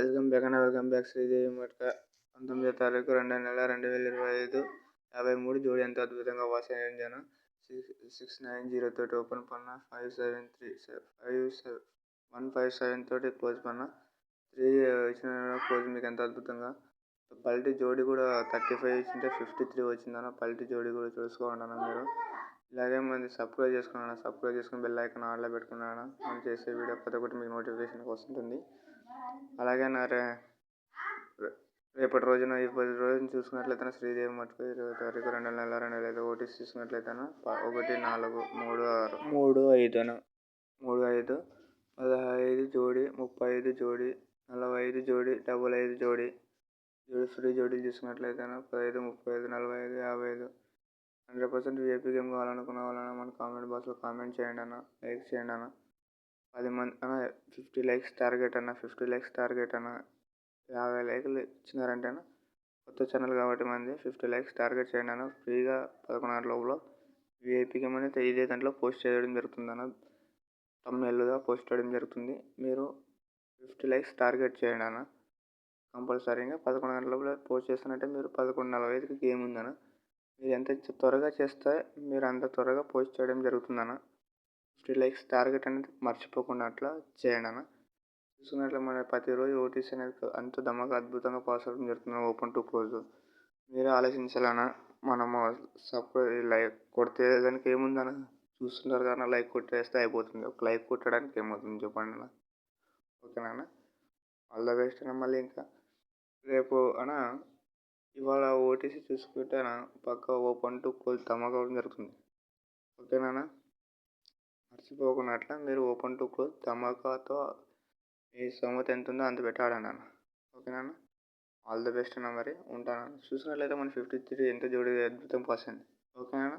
Welcome back Sridevi matka 19వ తారీఖు 2వ నెల 2025 53 జోడి ఎంత అద్భుతంగా వాసన 690 తోటి ఓపెన్ పన్నా 157 తోటి క్లోజ్ పన్నా 3 ఇచ్చిన క్లోజ్ మీకు ఎంత అద్భుతంగా పల్టీ జోడి కూడా 35 ఇచ్చింటే 53 వచ్చిందన్న పల్టీ జోడి కూడా చూసుకోండి అన్న మీరు. ఇలాగే మంది సబ్స్క్రైబ్ చేసుకుని బెల్ ఐకాన్ ఆన్లో పెట్టుకున్నాను. మనం చేసే వీడియో ప్రతి ఒక్కటి మీకు నోటిఫికేషన్ వస్తుంటుంది. అలాగే రేపటి రోజున ఈ 10 రోజున చూసుకున్నట్లయితే శ్రీదేవి మటుకు 20వ తారీఖు 2వ నెల 2025 ఓటీసీ చూసుకున్నట్లయితే 1 4 3 5 15 జోడి 35 జోడి 45 జోడి 55 జోడి ఫ్రీ జోడీలు చూసుకున్నట్లయితే 15 35 45 55 100% వీఐపీ గేమ్ కావాలనుకున్న వాళ్ళని మన కామెంట్ బాక్స్లో కామెంట్ చేయండి అన్న, లైక్ చేయండి అన్న. 10 మంది అన్న 50 లైక్స్ టార్గెట్ అన్న 50 లైకులు ఇచ్చినారంటే కొత్త ఛానల్ కాబట్టి మంది 50 లైక్స్ టార్గెట్ చేయండి అన్న. ఫ్రీగా 11 గంటల లోపల వీఐపీ గేమ్ అనేది ఇదే దాంట్లో పోస్ట్ చేయడం జరుగుతుంది అన్న, తమ్ముళ్ళుగా పోస్ట్ చేయడం జరుగుతుంది. మీరు 50 లైక్స్ టార్గెట్ చేయండి అన్న కంపల్సరీగా. 11 గంటల లోపల పోస్ట్ చేస్తానంటే మీరు 11:45కి గేమ్ ఉందన్న. మీరు ఎంత త్వరగా చేస్తే మీరు అంత త్వరగా పోస్ట్ చేయడం జరుగుతుందన్న. 50 లైక్స్ టార్గెట్ అనేది మర్చిపోకుండా అట్లా చేయండి అన్న. చూసుకున్నట్లు మన ప్రతిరోజు ఓటీసీ అనేది అంత దమ్మగా అద్భుతంగా పాస్ అవ్వడం జరుగుతుంది ఓపెన్ టు క్లోజ్. మీరే ఆలోచించాలన్నా. మనము లైక్ కొడితే దానికి ఏముందన్న, చూస్తున్నారు కానీ లైక్ కొట్టేస్తే అయిపోతుంది. ఒక లైక్ కొట్టడానికి ఏమవుతుంది చెప్పండి అన్న. ఓకేనా, ఆల్ ద బెస్ట్ అన్న. మళ్ళీ ఇంకా రేపు అన్న ఇవాళ ఓటీసీ చూసుకుంటే పక్క ఓపెన్ టు క్లోజ్ ధమాకా అవ్వడం జరుగుతుంది. ఓకేనా, మర్చిపోకుండా అట్లా మీరు ఓపెన్ టు క్లోజ్ ధమాకాతో మీ సొమ్మతి ఎంత ఉందో అంత పెట్టి ఆడండి అన్న. ఓకేనా, ఆల్ ద బెస్ట్ అన్న. మరి ఉంటాను. చూసినట్లయితే మన 53 ఎంత జోడి అద్భుతం పాస్ అయింది. ఓకేనా.